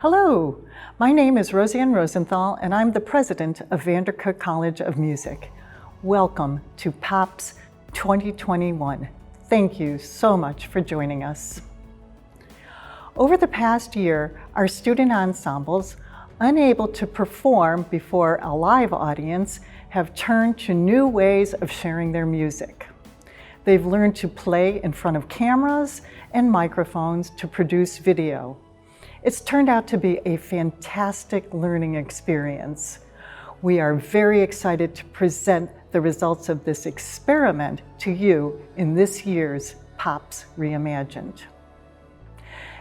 Hello, my name is Roseanne Rosenthal and I'm the president of Vandercook College of Music. Welcome to POPS 2021. Thank you so much for joining us. Over the past year, our student ensembles, unable to perform before a live audience, have turned to new ways of sharing their music. They've learned to play in front of cameras and microphones to produce video. It's turned out to be a fantastic learning experience. We are very excited to present the results of this experiment to you in this year's POPS Reimagined.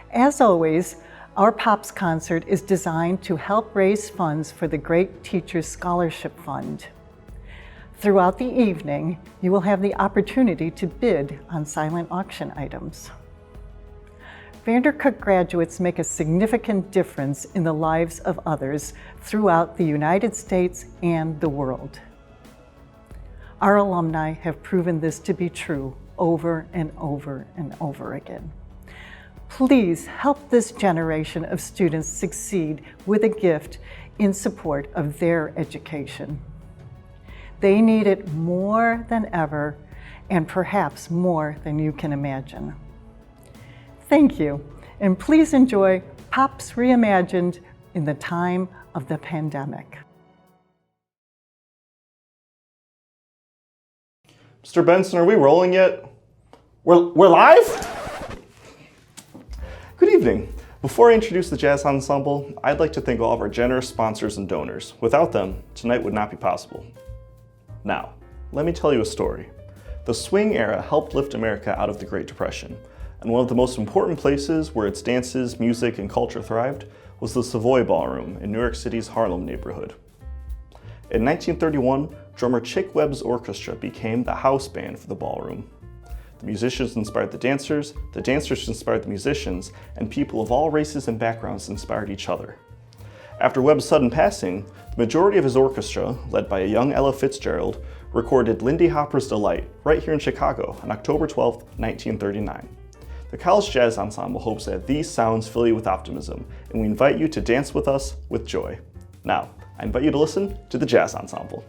As always, our POPS concert is designed to help raise funds for the Great Teachers Scholarship Fund. Throughout the evening, you will have the opportunity to bid on silent auction items. Vandercook graduates make a significant difference in the lives of others throughout the United States and the world. Our alumni have proven this to be true over and over and over again. Please help this generation of students succeed with a gift in support of their education. They need it more than ever, and perhaps more than you can imagine. Thank you, and please enjoy POPS Reimagined in the time of the pandemic. Mr. Benson, are we rolling yet? We're live? Good evening. Before I introduce the Jazz Ensemble, I'd like to thank all of our generous sponsors and donors. Without them, tonight would not be possible. Now, let me tell you a story. The swing era helped lift America out of the Great Depression, and one of the most important places where its dances, music, and culture thrived was the Savoy Ballroom in New York City's Harlem neighborhood. In 1931, drummer Chick Webb's orchestra became the house band for the ballroom. The musicians inspired the dancers inspired the musicians, and people of all races and backgrounds inspired each other. After Webb's sudden passing, the majority of his orchestra, led by a young Ella Fitzgerald, recorded Lindy Hopper's Delight right here in Chicago on October 12, 1939. The College Jazz Ensemble hopes that these sounds fill you with optimism, and we invite you to dance with us with joy. Now, I invite you to listen to the Jazz Ensemble.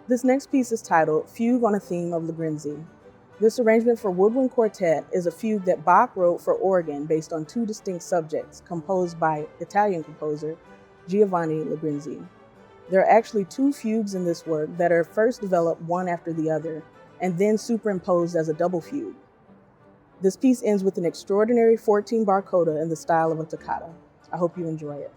This next piece is titled Fugue on a Theme of Legrenzi. This arrangement for Woodwind Quartet is a fugue that Bach wrote for organ based on two distinct subjects composed by Italian composer Giovanni Legrenzi. There are actually two fugues in this work that are first developed one after the other and then superimposed as a double fugue. This piece ends with an extraordinary 14-bar coda in the style of a toccata. I hope you enjoy it.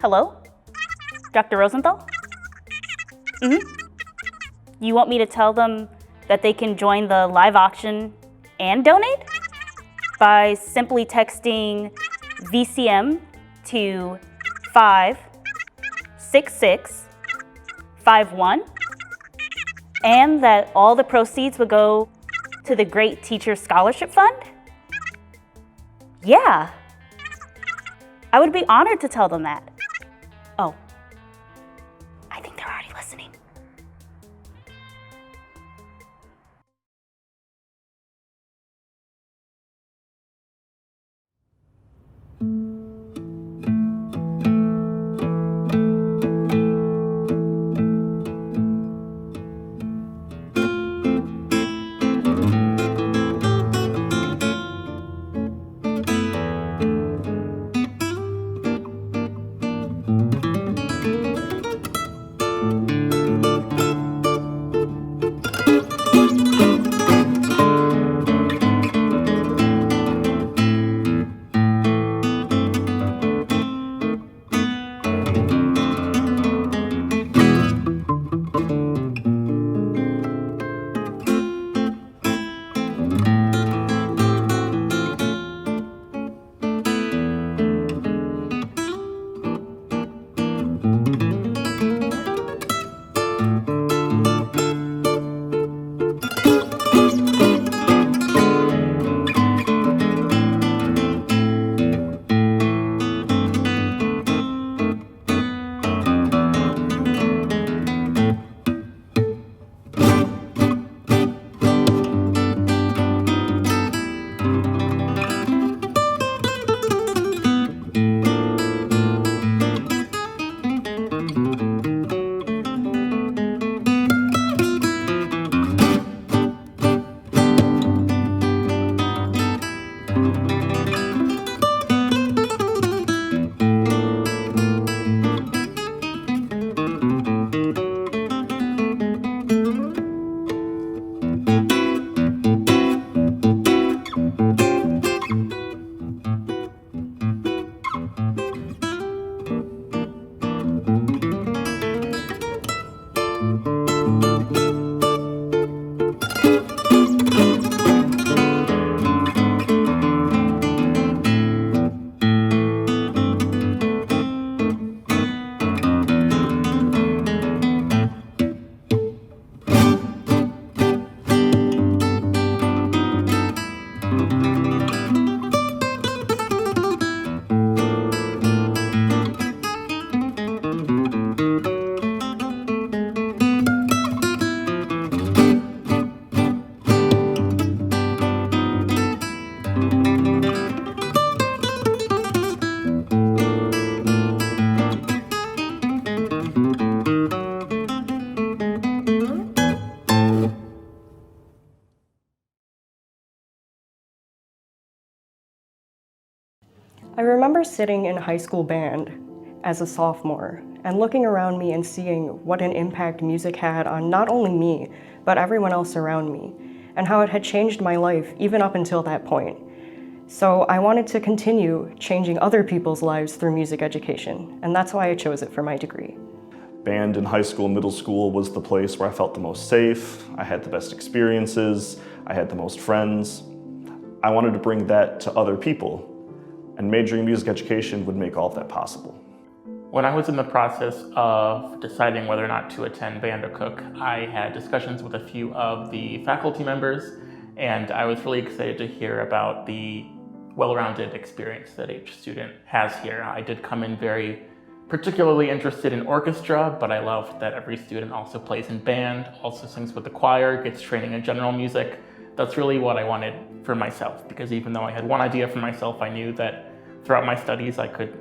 Hello? Dr. Rosenthal? You want me to tell them that they can join the live auction and donate? By simply texting VCM to 56651, and that all the proceeds would go to the Great Teacher Scholarship Fund? Yeah, I would be honored to tell them that. Oh, I think they're already listening. I remember sitting in high school band as a sophomore and looking around me and seeing what an impact music had on not only me, but everyone else around me, and how it had changed my life even up until that point. So I wanted to continue changing other people's lives through music education, and that's why I chose it for my degree. Band in high school and middle school was the place where I felt the most safe, I had the best experiences, I had the most friends. I wanted to bring that to other people, and majoring in music education would make all of that possible. When I was in the process of deciding whether or not to attend band or cook, I had discussions with a few of the faculty members, and I was really excited to hear about the well-rounded experience that each student has here. I did come in very particularly interested in orchestra, but I loved that every student also plays in band, also sings with the choir, gets training in general music. That's really what I wanted for myself, because even though I had one idea for myself, I knew that throughout my studies I could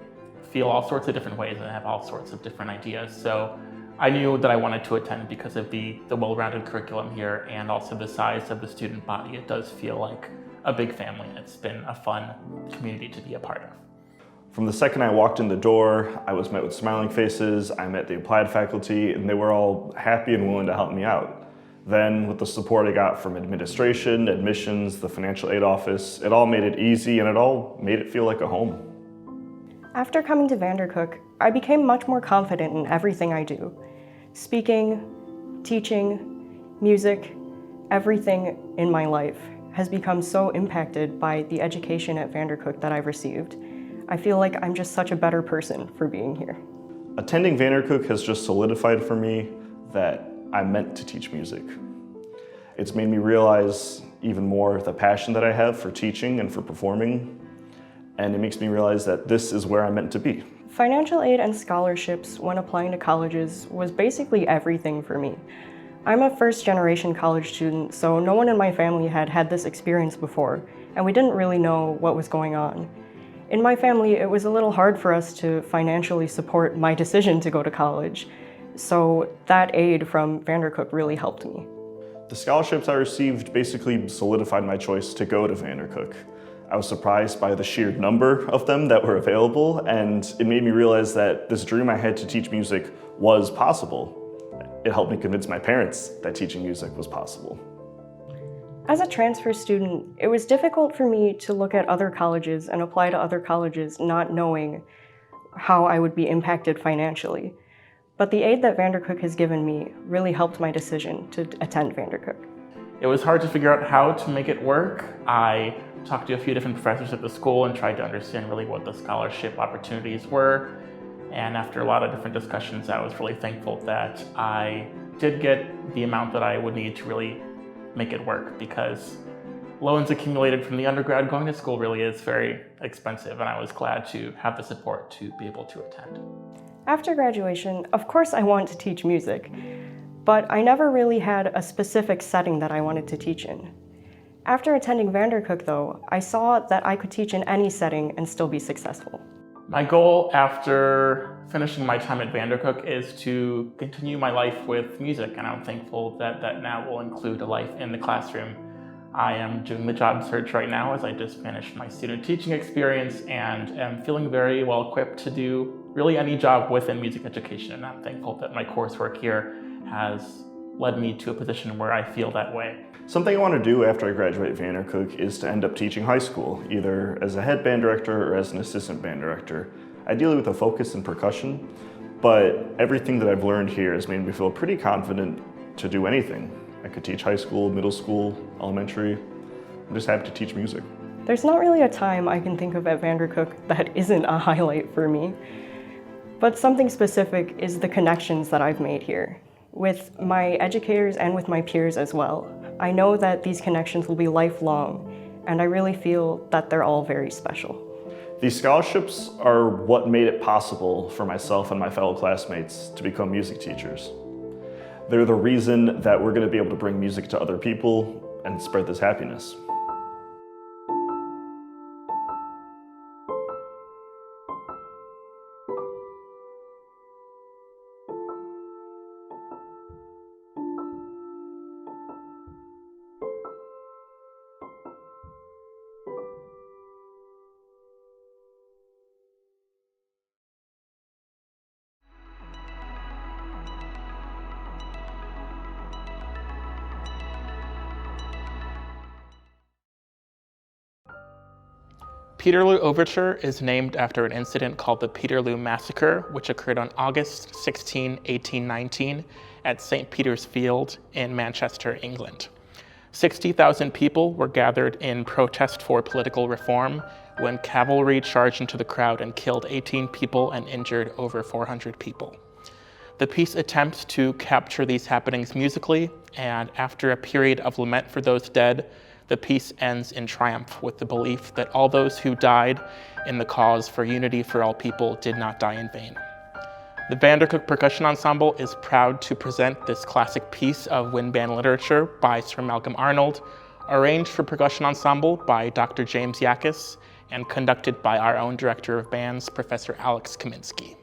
feel all sorts of different ways and have all sorts of different ideas. So I knew that I wanted to attend because of the well-rounded curriculum here and also the size of the student body. It does feel like a big family, and it's been a fun community to be a part of. From the second I walked in the door, I was met with smiling faces. I met the applied faculty, and they were all happy and willing to help me out. Then, with the support I got from administration, admissions, the financial aid office, it all made it easy and it all made it feel like a home. After coming to Vandercook, I became much more confident in everything I do. Speaking, teaching, music, everything in my life has become so impacted by the education at Vandercook that I've received. I feel like I'm just such a better person for being here. Attending Vandercook has just solidified for me that I'm meant to teach music. It's made me realize even more the passion that I have for teaching and for performing, and it makes me realize that this is where I'm meant to be. Financial aid and scholarships when applying to colleges was basically everything for me. I'm a first-generation college student, so no one in my family had had this experience before, and we didn't really know what was going on. In my family, it was a little hard for us to financially support my decision to go to college, so that aid from Vandercook really helped me. The scholarships I received basically solidified my choice to go to Vandercook. I was surprised by the sheer number of them that were available, and it made me realize that this dream I had to teach music was possible. It helped me convince my parents that teaching music was possible. As a transfer student, it was difficult for me to look at other colleges and apply to other colleges not knowing how I would be impacted financially. But the aid that Vandercook has given me really helped my decision to attend Vandercook. It was hard to figure out how to make it work. I talked to a few different professors at the school and tried to understand really what the scholarship opportunities were. And after a lot of different discussions, I was really thankful that I did get the amount that I would need to really make it work, because loans accumulated from the undergrad going to school really is very expensive, and I was glad to have the support to be able to attend. After graduation, of course I want to teach music, but I never really had a specific setting that I wanted to teach in. After attending Vandercook, though, I saw that I could teach in any setting and still be successful. My goal after finishing my time at Vandercook is to continue my life with music, and I'm thankful that that now will include a life in the classroom. I am doing the job search right now as I just finished my student teaching experience and am feeling very well equipped to do really any job within music education, and I'm thankful that my coursework here has led me to a position where I feel that way. Something I want to do after I graduate Vandercook is to end up teaching high school, either as a head band director or as an assistant band director, ideally with a focus in percussion, but everything that I've learned here has made me feel pretty confident to do anything. I could teach high school, middle school, elementary. I'm just happy to teach music. There's not really a time I can think of at Vandercook that isn't a highlight for me, but something specific is the connections that I've made here, with my educators and with my peers as well. I know that these connections will be lifelong, and I really feel that they're all very special. These scholarships are what made it possible for myself and my fellow classmates to become music teachers. They're the reason that we're going to be able to bring music to other people and spread this happiness. Peterloo Overture is named after an incident called the Peterloo Massacre, which occurred on August 16, 1819 at St. Peter's Field in Manchester, England. 60,000 people were gathered in protest for political reform when cavalry charged into the crowd and killed 18 people and injured over 400 people. The piece attempts to capture these happenings musically, and after a period of lament for those dead, the piece ends in triumph with the belief that all those who died in the cause for unity for all people did not die in vain. The Vandercook Percussion Ensemble is proud to present this classic piece of wind band literature by Sir Malcolm Arnold, arranged for percussion ensemble by Dr. James Yakis, and conducted by our own director of bands, Professor Alex Kaminsky.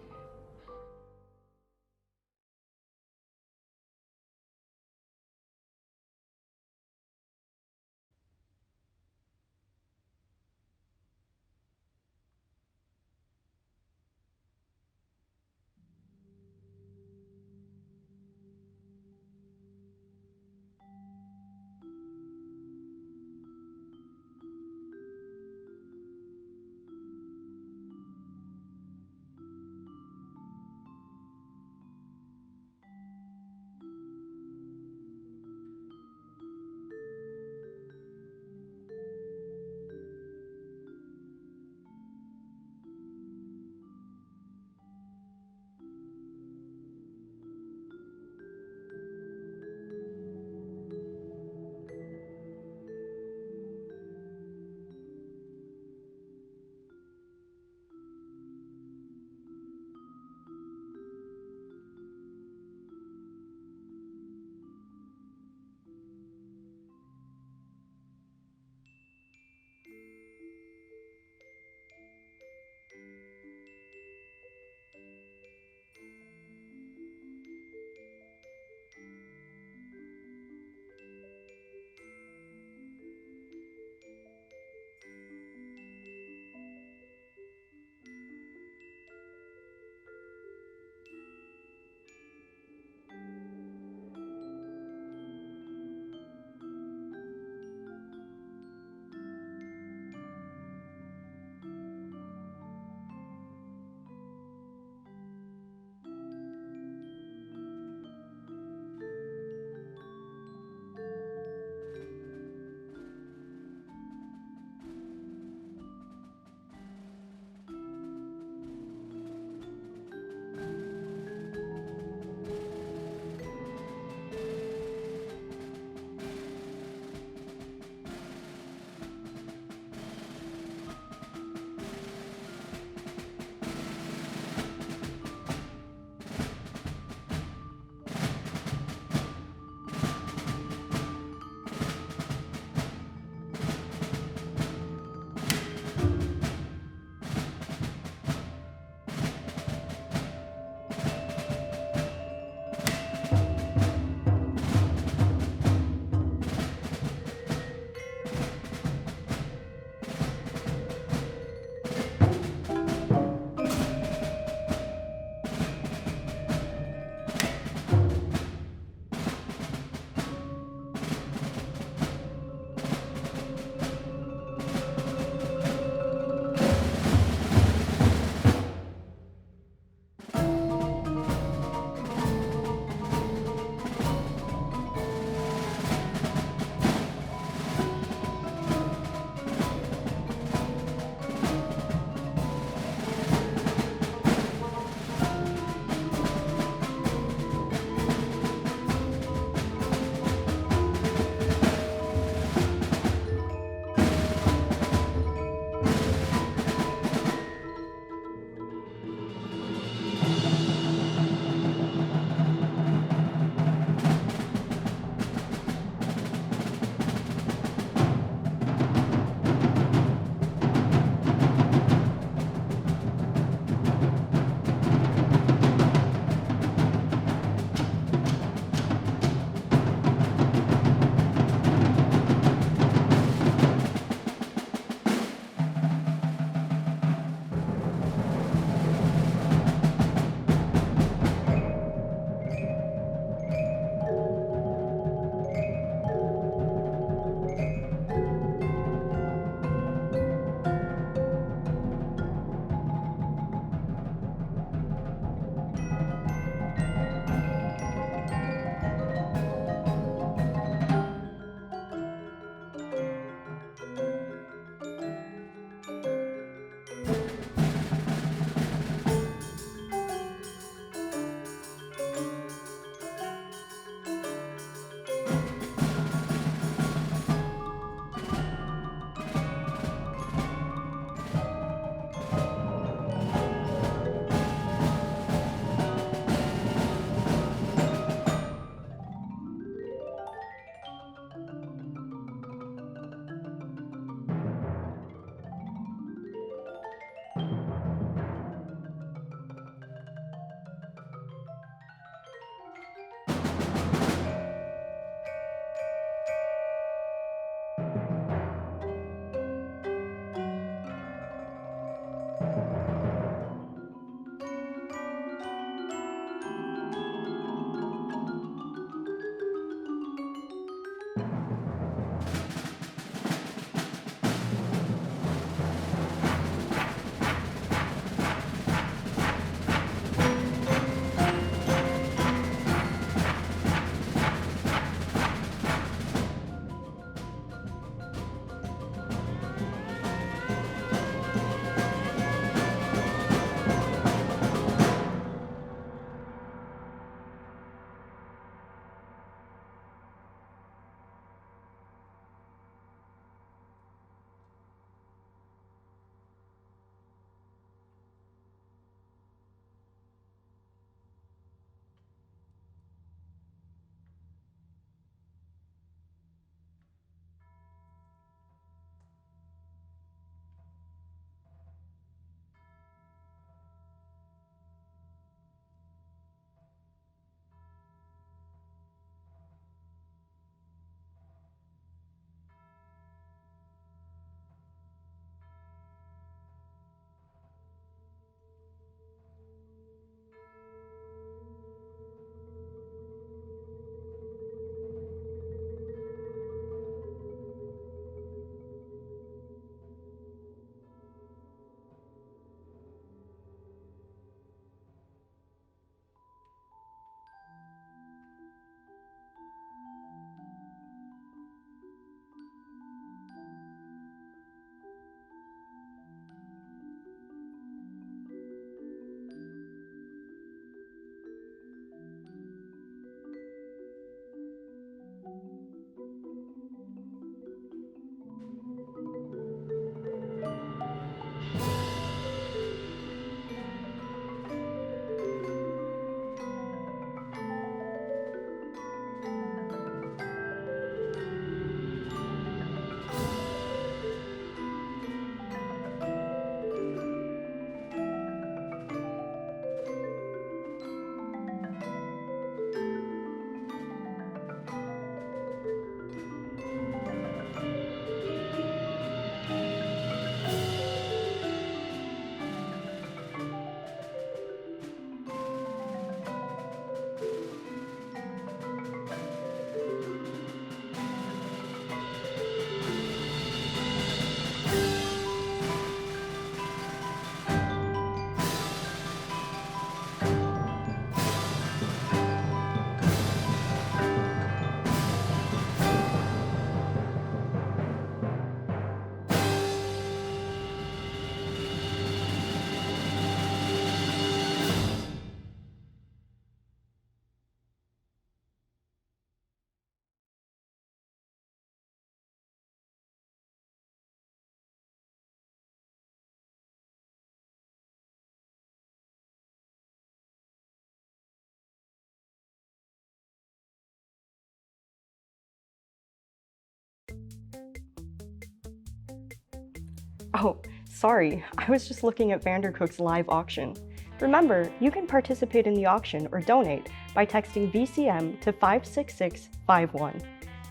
Oh, sorry, I was just looking at Vandercook's live auction. Remember, you can participate in the auction or donate by texting VCM to 56651.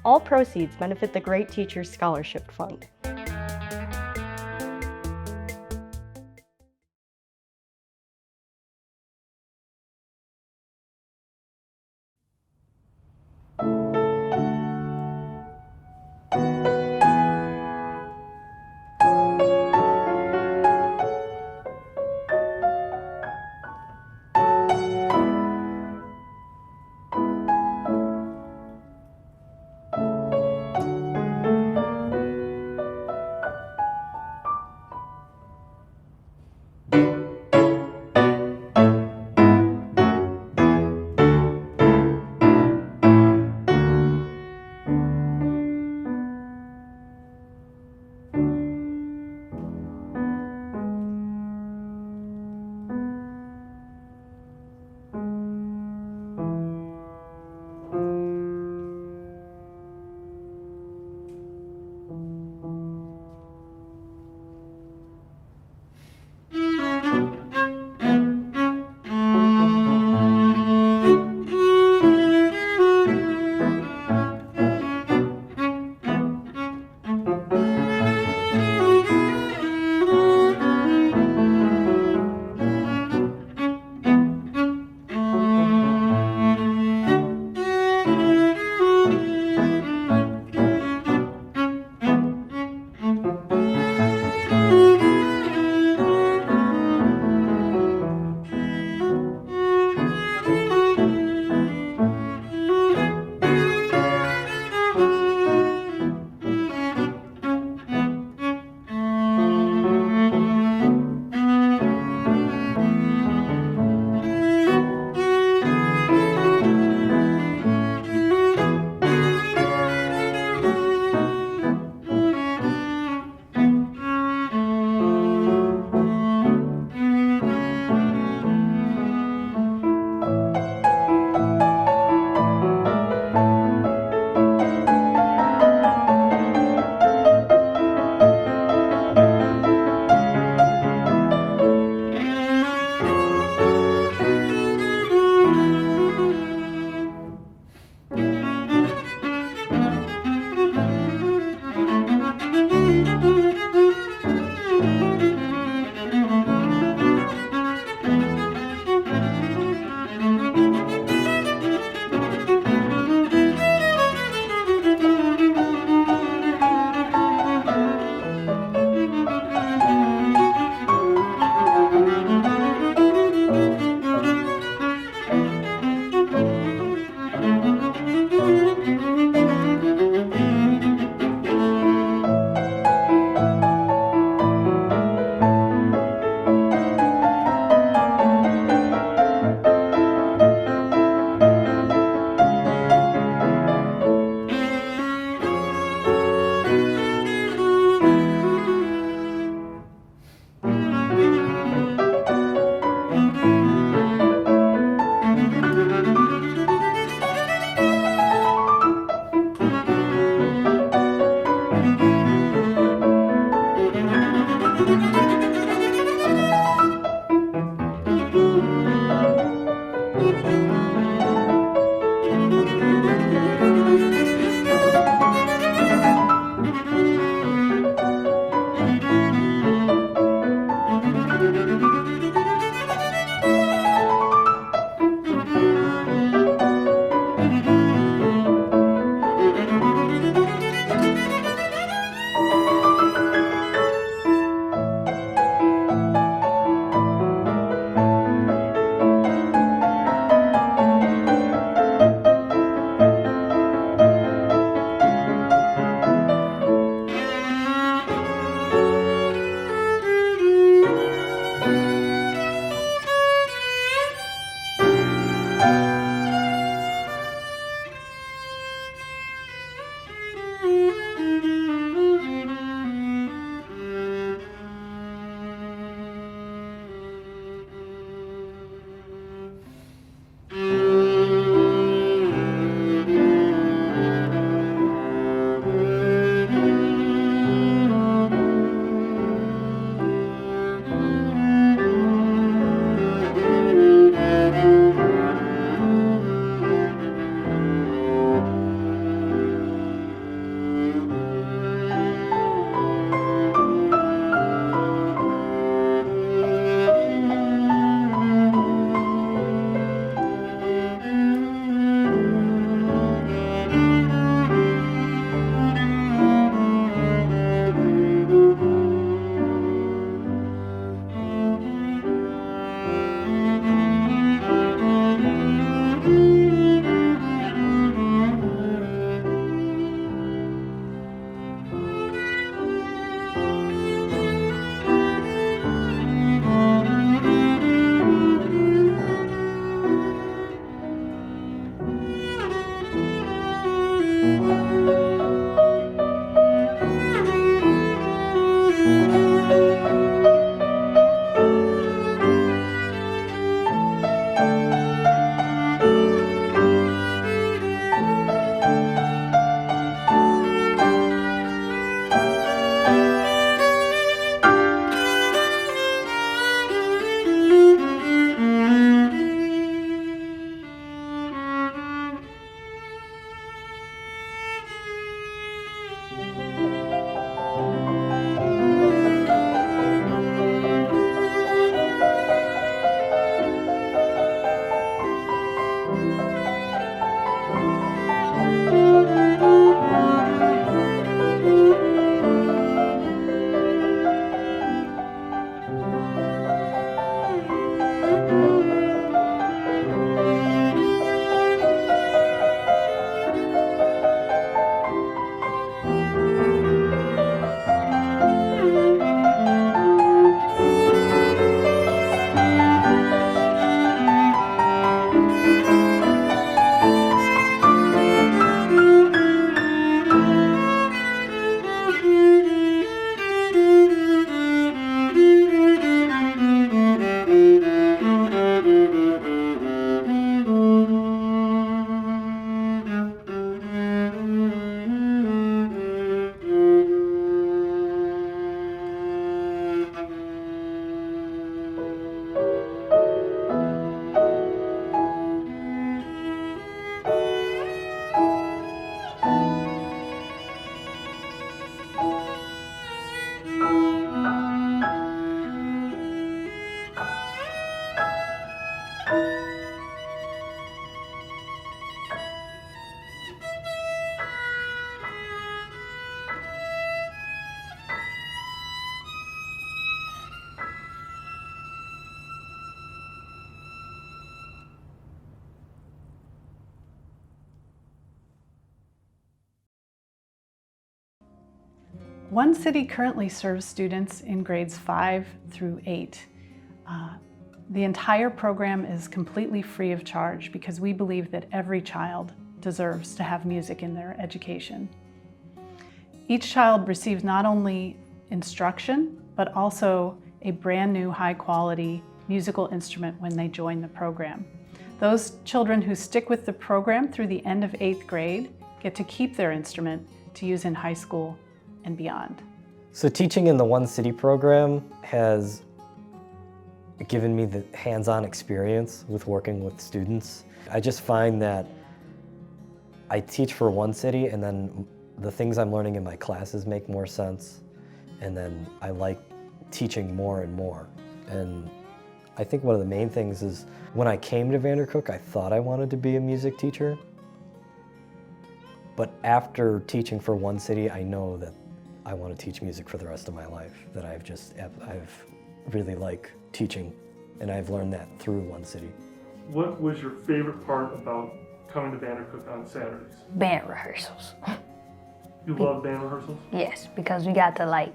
All proceeds benefit the Great Teachers Scholarship Fund. One City currently serves students in grades 5 through 8. The entire program is completely free of charge because we believe that every child deserves to have music in their education. Each child receives not only instruction, but also a brand new high-quality musical instrument when they join the program. Those children who stick with the program through the end of 8th grade get to keep their instrument to use in high school and beyond. So teaching in the One City program has given me the hands-on experience with working with students. I just find that I teach for One City and then the things I'm learning in my classes make more sense, and then I like teaching more and more. And I think one of the main things is when I came to Vandercook, I thought I wanted to be a music teacher. But after teaching for One City, I know that I want to teach music for the rest of my life, that I've really like teaching, and I've learned that through One City. What was your favorite part about coming to Vandercook on Saturdays? Band rehearsals. You love band rehearsals? Yes, because we got to like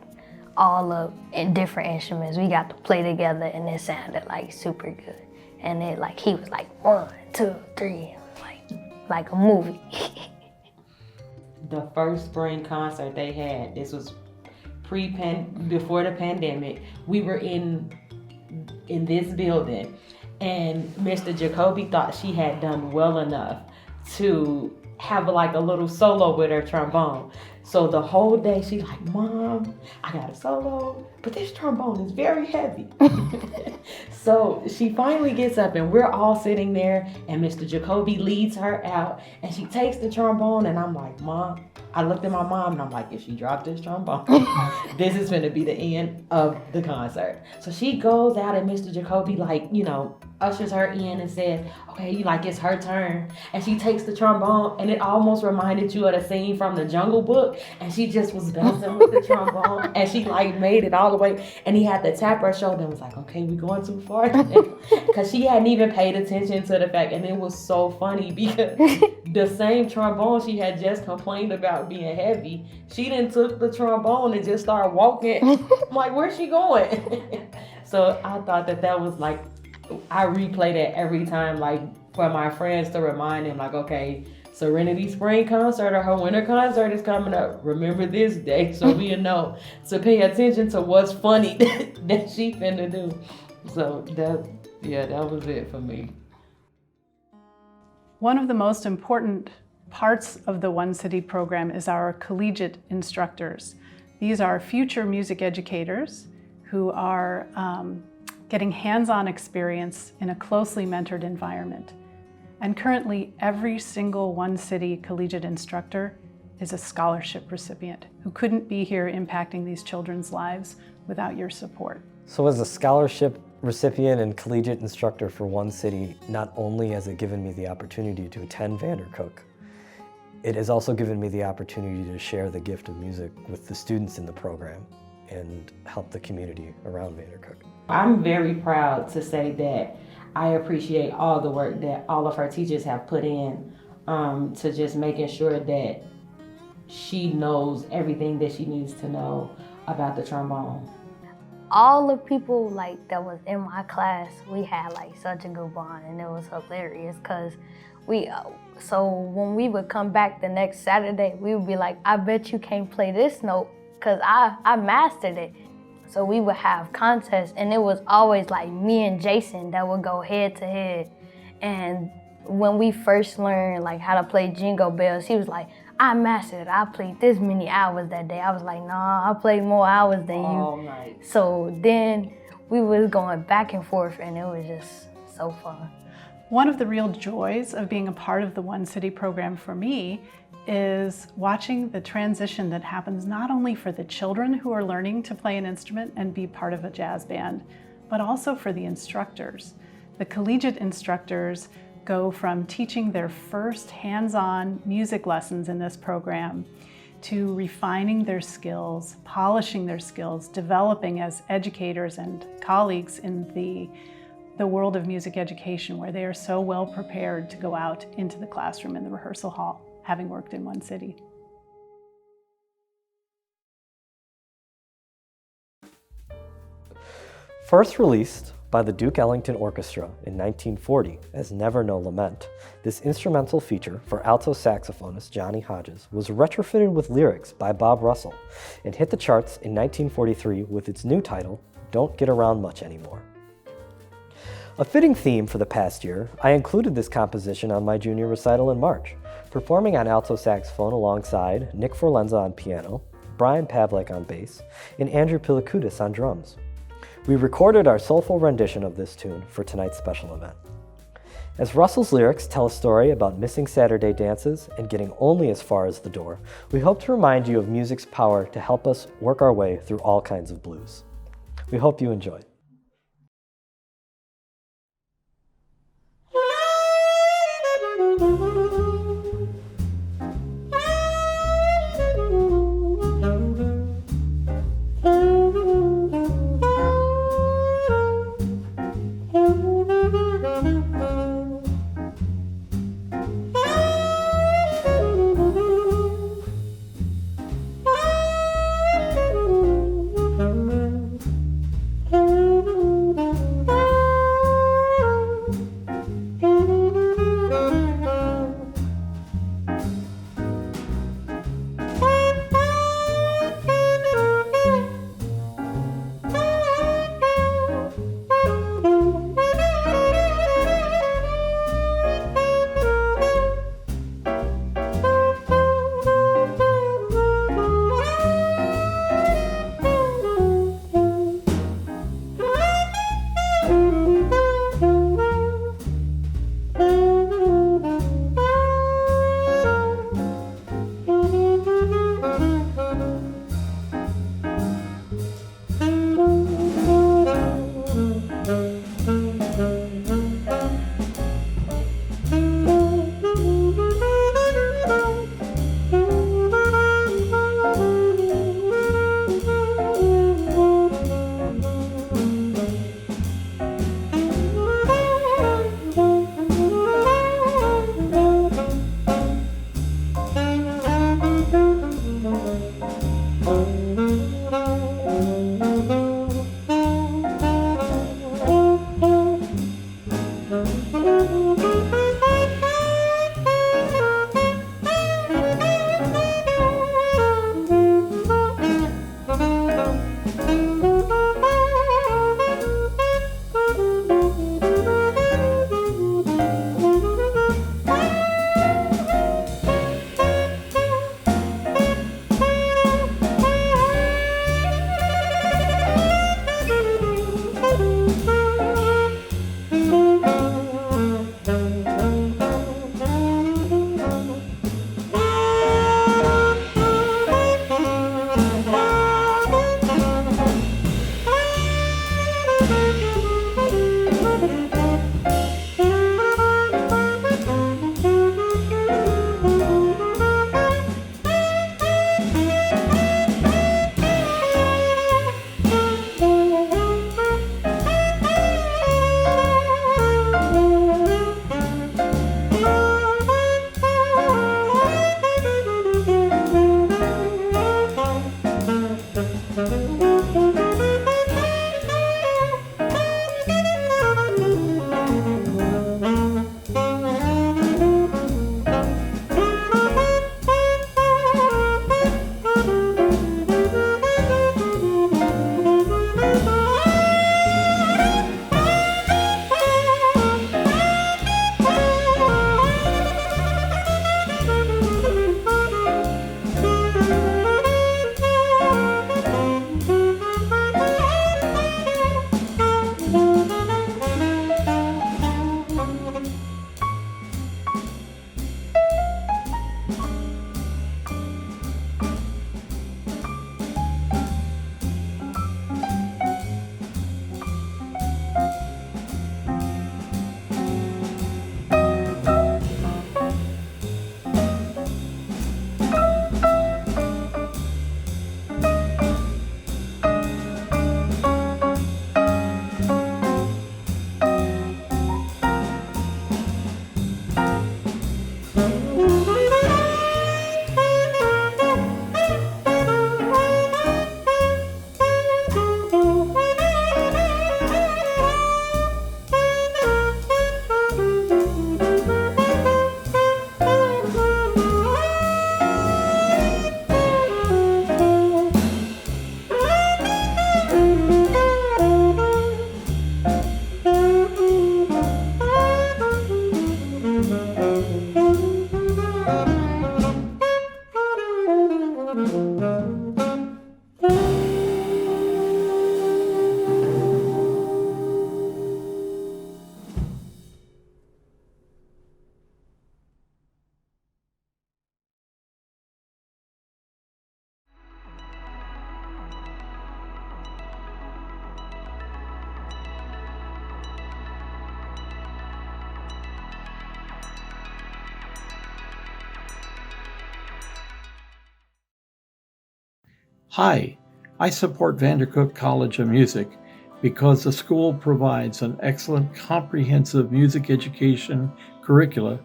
all of in different instruments. We got to play together and it sounded like super good. And it like he was like 1, 2, 3, it was like a movie. The first spring concert they had, this was before the pandemic, we were in this building, and Mr. Jacoby thought she had done well enough to have like a little solo with her trombone. So the whole day she's like, Mom, I got a solo, but this trombone is very heavy. So she finally gets up and we're all sitting there and Mr. Jacoby leads her out and she takes the trombone and I'm like, Mom, I looked at my mom and I'm like, if she dropped this trombone, this is gonna be the end of the concert. So she goes out and Mr. Jacoby like, you know, ushers her in and says, okay, like it's her turn. And she takes the trombone and it almost reminded you of the scene from the Jungle Book. And she just was bouncing with the trombone and she like made it all the way. And he had to tap her shoulder and was like, okay, we going too far. Because she hadn't even paid attention to the fact. And it was so funny because the same trombone she had just complained about being heavy, she then took the trombone and just started walking. I'm like, where's she going? So I thought that was like, I replay that every time, like for my friends to remind them, like, okay, Serenity Spring concert or her winter concert is coming up. Remember this day, so we know to pay attention to what's funny that she finna do. So that was it for me. One of the most important parts of the One City program is our collegiate instructors. These are future music educators who are getting hands-on experience in a closely mentored environment. And currently, every single One City collegiate instructor is a scholarship recipient who couldn't be here impacting these children's lives without your support. So as a scholarship recipient and collegiate instructor for One City, not only has it given me the opportunity to attend Vandercook, it has also given me the opportunity to share the gift of music with the students in the program and help the community around Vandercook. I'm very proud to say that I appreciate all the work that all of our teachers have put in to just making sure that she knows everything that she needs to know about the trombone. All the people like that was in my class, we had like such a good bond, and it was hilarious because so when we would come back the next Saturday, we would be like, I bet you can't play this note because I mastered it. So we would have contests, and it was always like me and Jason that would go head to head. And when we first learned like how to play Jingle Bells, he was like, I mastered it. I played this many hours that day. I was like, nah, I played more hours than you. All night. So then we was going back and forth, and it was just so fun. One of the real joys of being a part of the One City program for me is watching the transition that happens not only for the children who are learning to play an instrument and be part of a jazz band, but also for the instructors. The collegiate instructors go from teaching their first hands-on music lessons in this program to refining their skills, polishing their skills, developing as educators and colleagues in the world of music education, where they are so well prepared to go out into the classroom in the rehearsal hall, having worked in One City. First released by the Duke Ellington Orchestra in 1940 as Never No Lament, this instrumental feature for alto saxophonist Johnny Hodges was retrofitted with lyrics by Bob Russell and hit the charts in 1943 with its new title, Don't Get Around Much Anymore. A fitting theme for the past year, I included this composition on my junior recital in March, performing on alto saxophone alongside Nick Forlenza on piano, Brian Pavlik on bass, and Andrew Pilakudis on drums. We recorded our soulful rendition of this tune for tonight's special event. As Russell's lyrics tell a story about missing Saturday dances and getting only as far as the door, we hope to remind you of music's power to help us work our way through all kinds of blues. We hope you enjoy. Hi, I support Vandercook College of Music because the school provides an excellent comprehensive music education curricula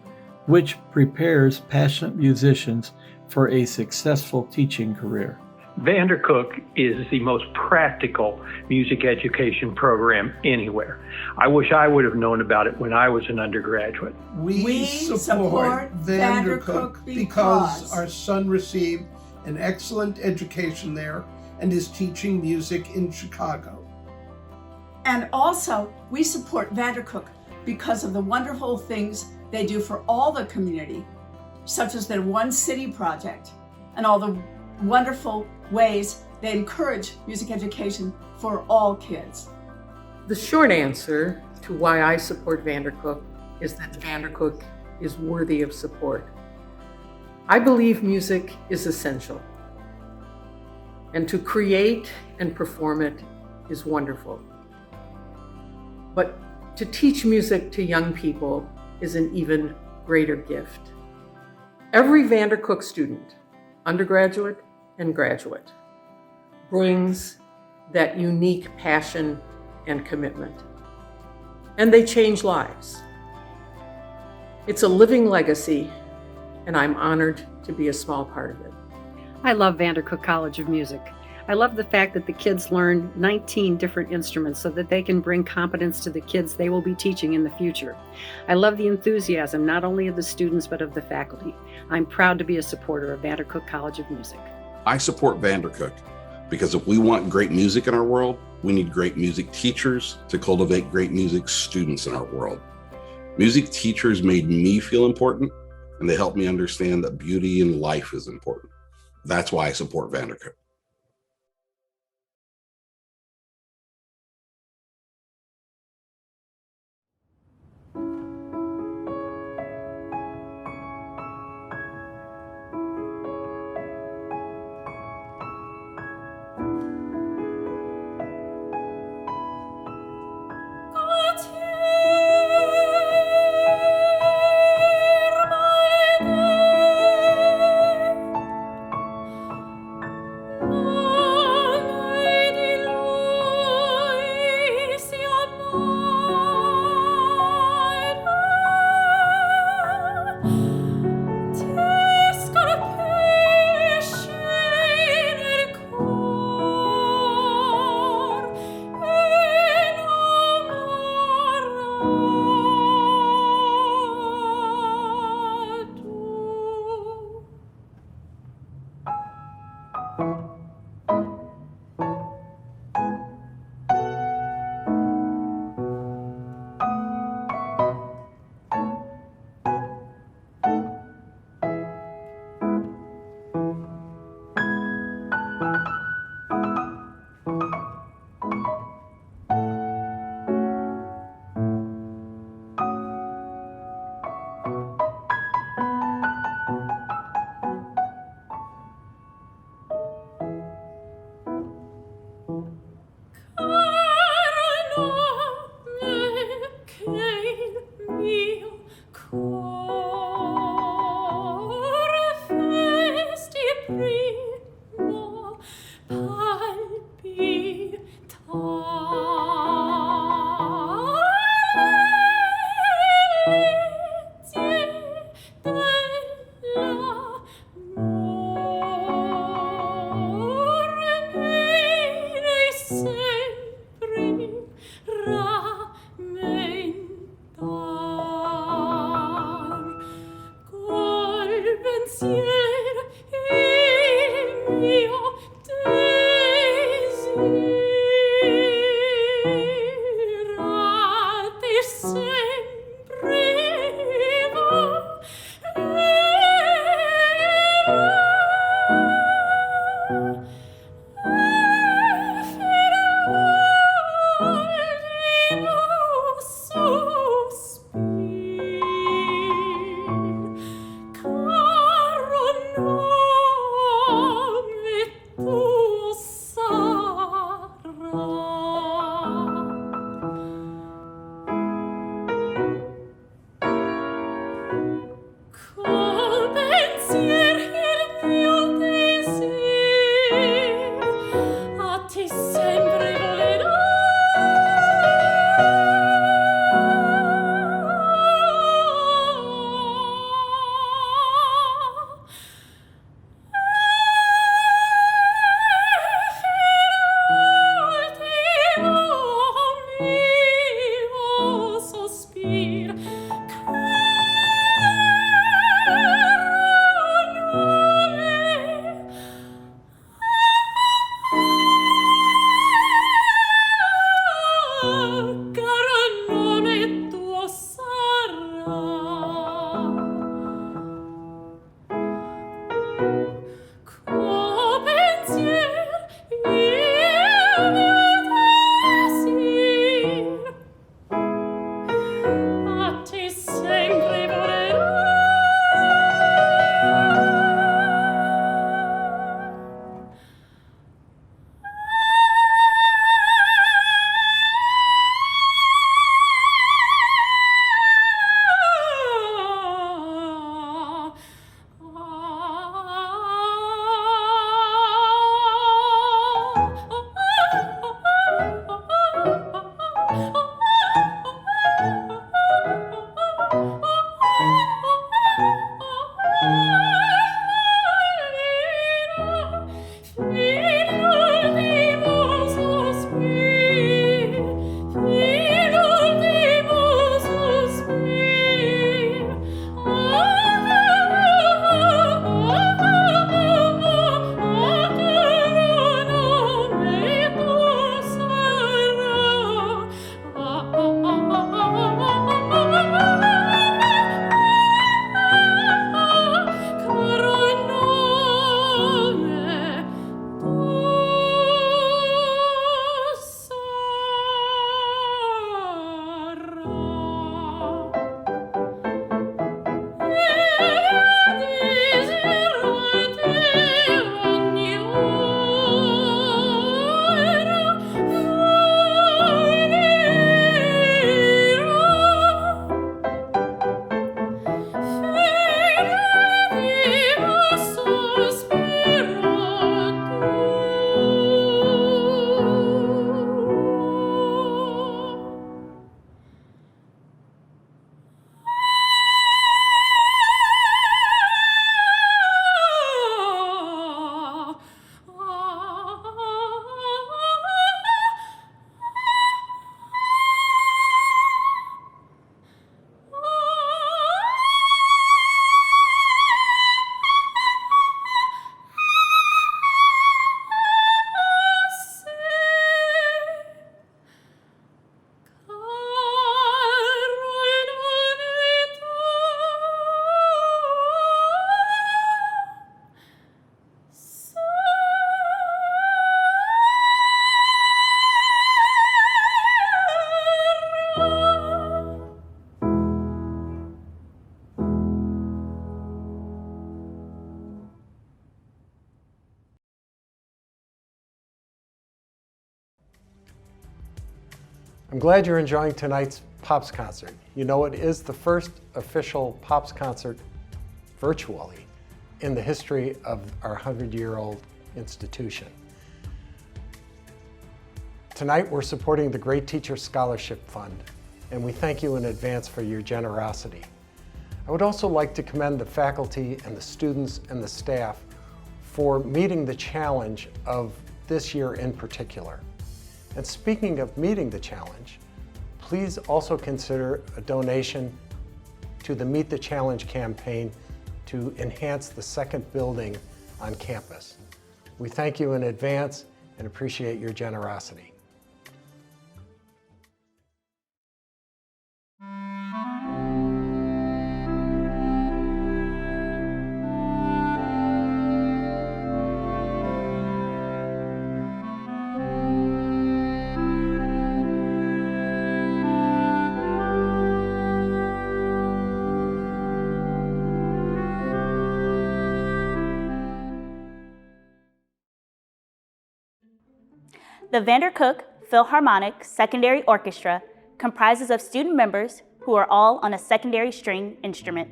which prepares passionate musicians for a successful teaching career. Vandercook is the most practical music education program anywhere. I wish I would have known about it when I was an undergraduate. We support Vandercook because our son received an excellent education there and is teaching music in Chicago. And also, we support Vandercook because of the wonderful things they do for all the community, such as their One City project and all the wonderful ways they encourage music education for all kids. The short answer to why I support Vandercook is that Vandercook is worthy of support. I believe music is essential, and to create and perform it is wonderful. But to teach music to young people is an even greater gift. Every Vandercook student, undergraduate and graduate, brings that unique passion and commitment, and they change lives. It's a living legacy, and I'm honored to be a small part of it. I love Vandercook College of Music. I love the fact that the kids learn 19 different instruments so that they can bring competence to the kids they will be teaching in the future. I love the enthusiasm not only of the students but of the faculty. I'm proud to be a supporter of Vandercook College of Music. I support Vandercook because if we want great music in our world, we need great music teachers to cultivate great music students in our world. Music teachers made me feel important, and they helped me understand that beauty in life is important. That's why I support Vandercook. I'm glad you're enjoying tonight's Pops concert. You know, it is the first official Pops concert virtually in the history of our 100-year-old institution. Tonight we're supporting the Great Teacher Scholarship Fund, and we thank you in advance for your generosity. I would also like to commend the faculty and the students and the staff for meeting the challenge of this year in particular. And speaking of meeting the challenge, please also consider a donation to the Meet the Challenge campaign to enhance the second building on campus. We thank you in advance and appreciate your generosity. The Vandercook Philharmonic Secondary Orchestra comprises of student members who are all on a secondary string instrument.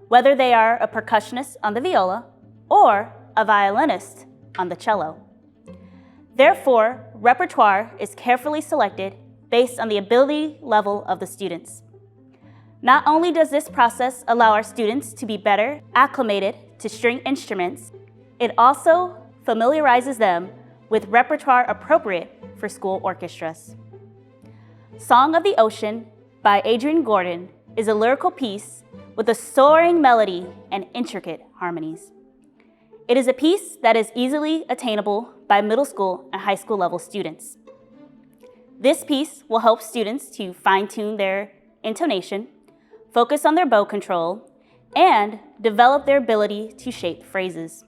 Whether they are a percussionist on the viola or a violinist on the cello. Therefore, repertoire is carefully selected based on the ability level of the students. Not only does this process allow our students to be better acclimated to string instruments, it also familiarizes them with repertoire appropriate for school orchestras. Song of the Ocean by Adrian Gordon is a lyrical piece with a soaring melody and intricate harmonies. It is a piece that is easily attainable by middle school and high school level students. This piece will help students to fine-tune their intonation, focus on their bow control, and develop their ability to shape phrases.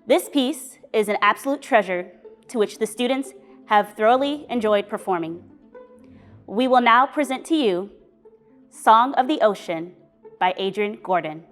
This piece is an absolute treasure to which the students have thoroughly enjoyed performing. We will now present to you Song of the Ocean by Adrian Gordon.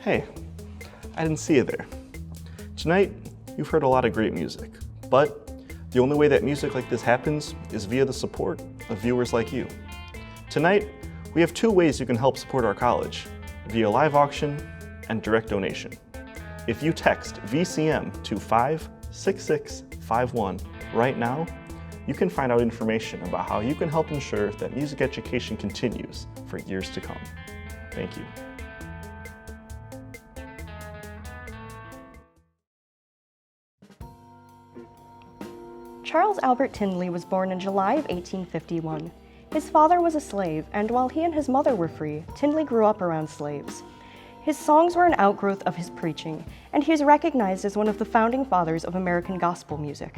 Hey, I didn't see you there. Tonight, you've heard a lot of great music, but the only way that music like this happens is via the support of viewers like you. Tonight, we have 2 ways you can help support our college, via live auction and direct donation. If you text VCM to 56651 right now, you can find out information about how you can help ensure that music education continues for years to come. Thank you. Charles Albert Tindley was born in July of 1851. His father was a slave, and while he and his mother were free, Tindley grew up around slaves. His songs were an outgrowth of his preaching, and he is recognized as one of the founding fathers of American gospel music.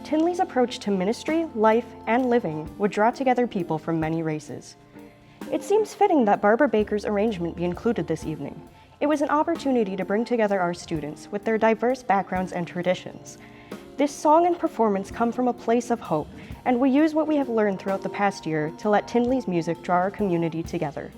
Tindley's approach to ministry, life, and living would draw together people from many races. It seems fitting that Barbara Baker's arrangement be included this evening. It was an opportunity to bring together our students with their diverse backgrounds and traditions. This song and performance come from a place of hope, and we use what we have learned throughout the past year to let Tindley's music draw our community together.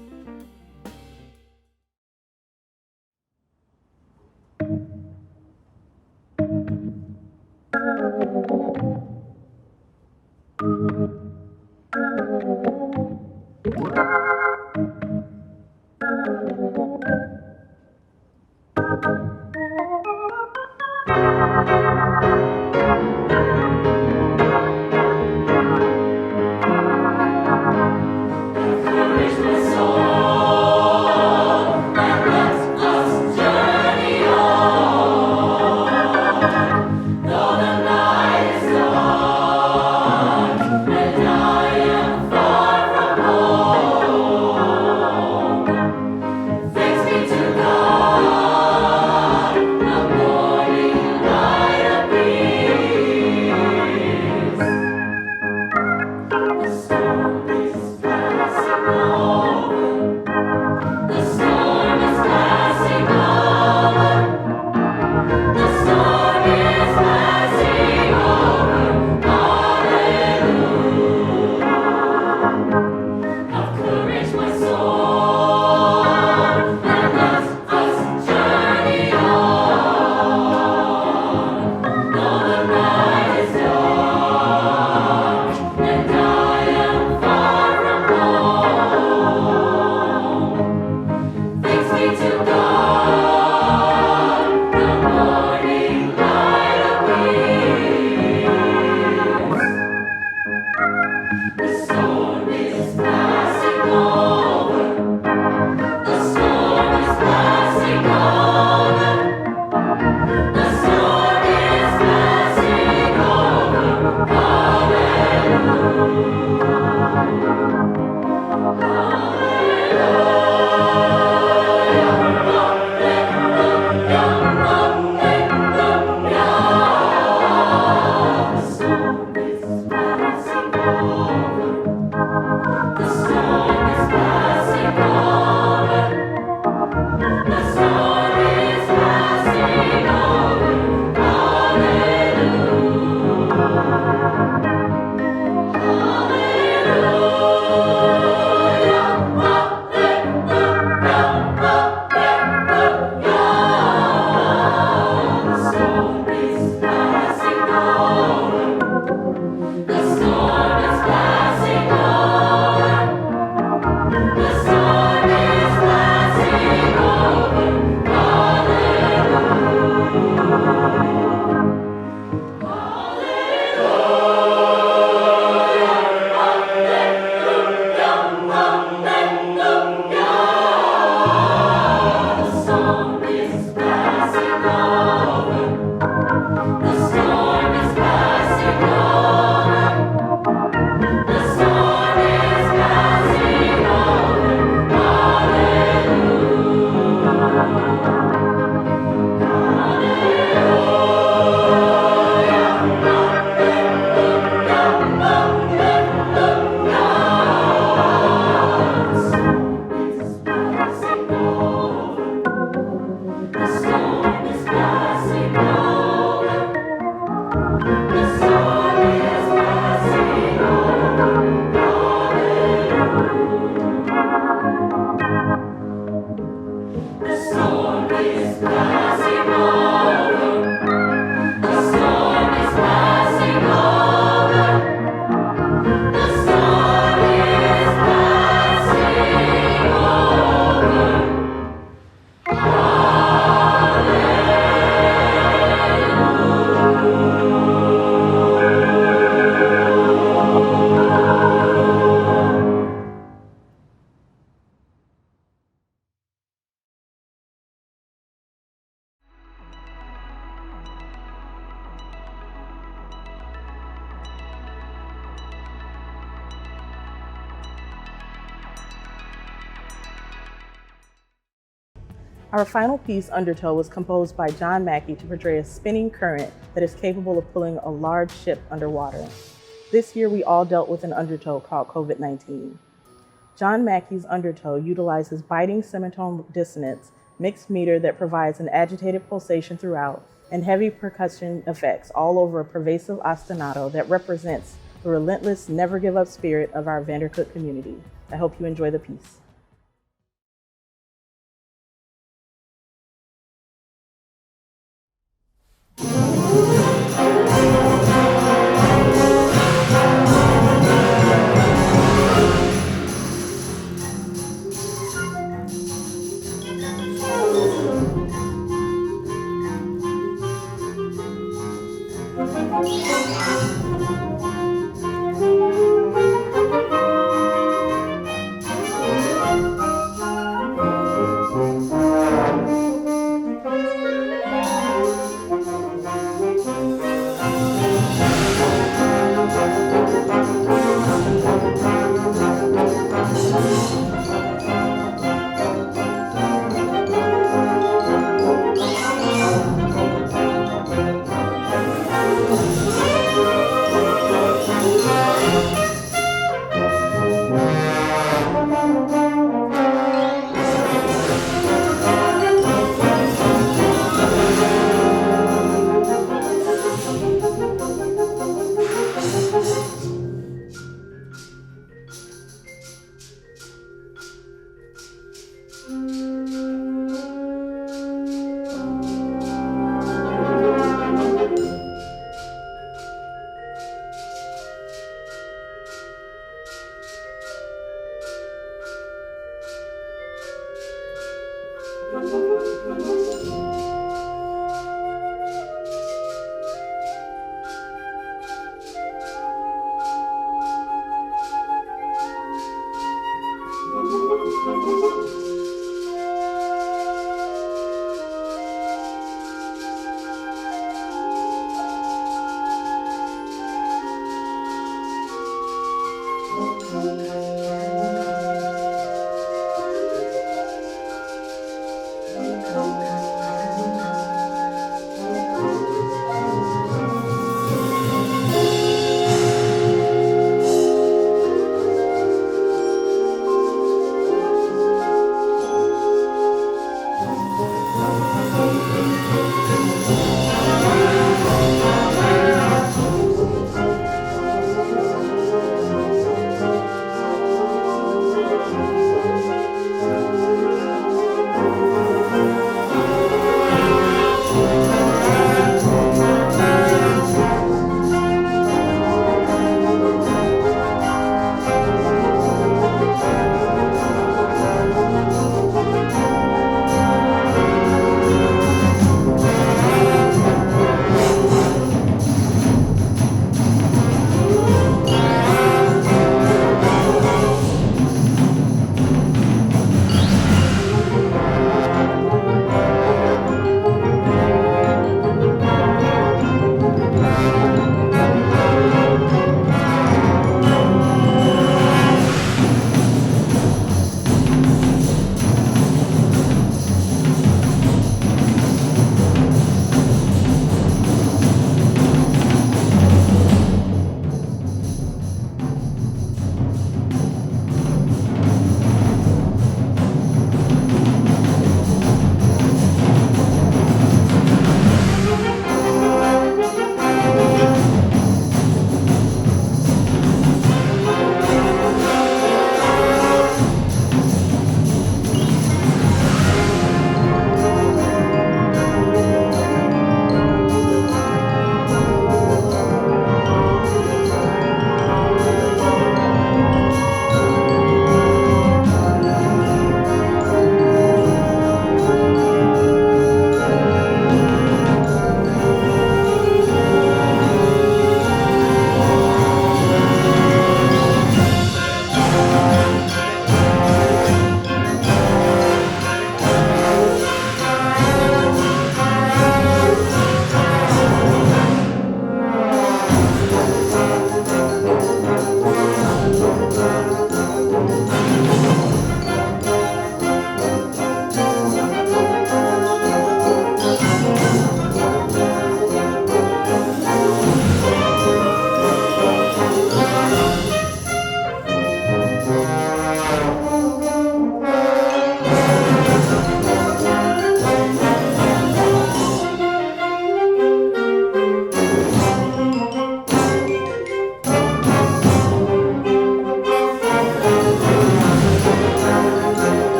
Our final piece, Undertow, was composed by John Mackey to portray a spinning current that is capable of pulling a large ship underwater. This year, we all dealt with an undertow called COVID-19. John Mackey's Undertow utilizes biting semitone dissonance, mixed meter that provides an agitated pulsation throughout, and heavy percussion effects all over a pervasive ostinato that represents the relentless, never give up spirit of our Vandercook community. I hope you enjoy the piece.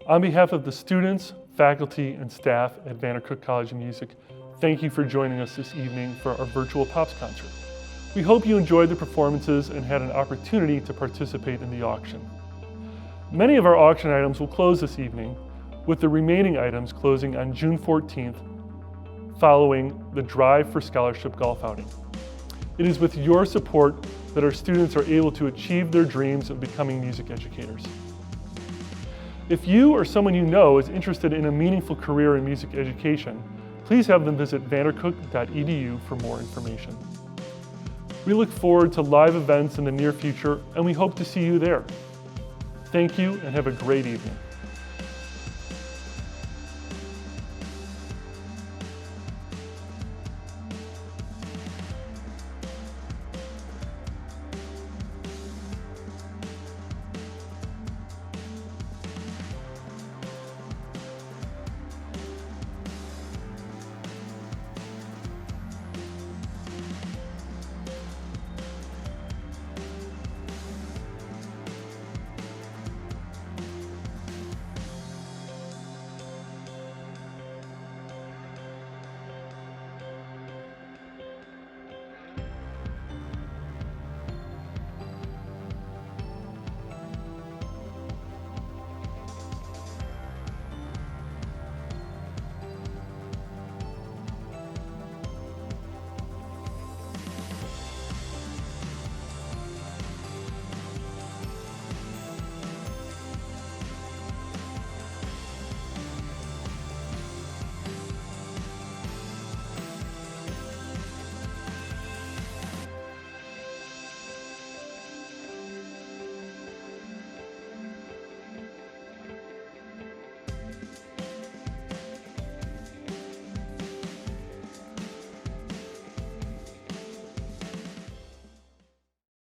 On behalf of the students, faculty, and staff at Vandercook College of Music, thank you for joining us this evening for our virtual Pops concert. We hope you enjoyed the performances and had an opportunity to participate in the auction. Many of our auction items will close this evening, with the remaining items closing on June 14th, following the Drive for Scholarship golf outing. It is with your support that our students are able to achieve their dreams of becoming music educators. If you or someone you know is interested in a meaningful career in music education, please have them visit vandercook.edu for more information. We look forward to live events in the near future, and we hope to see you there. Thank you and have a great evening.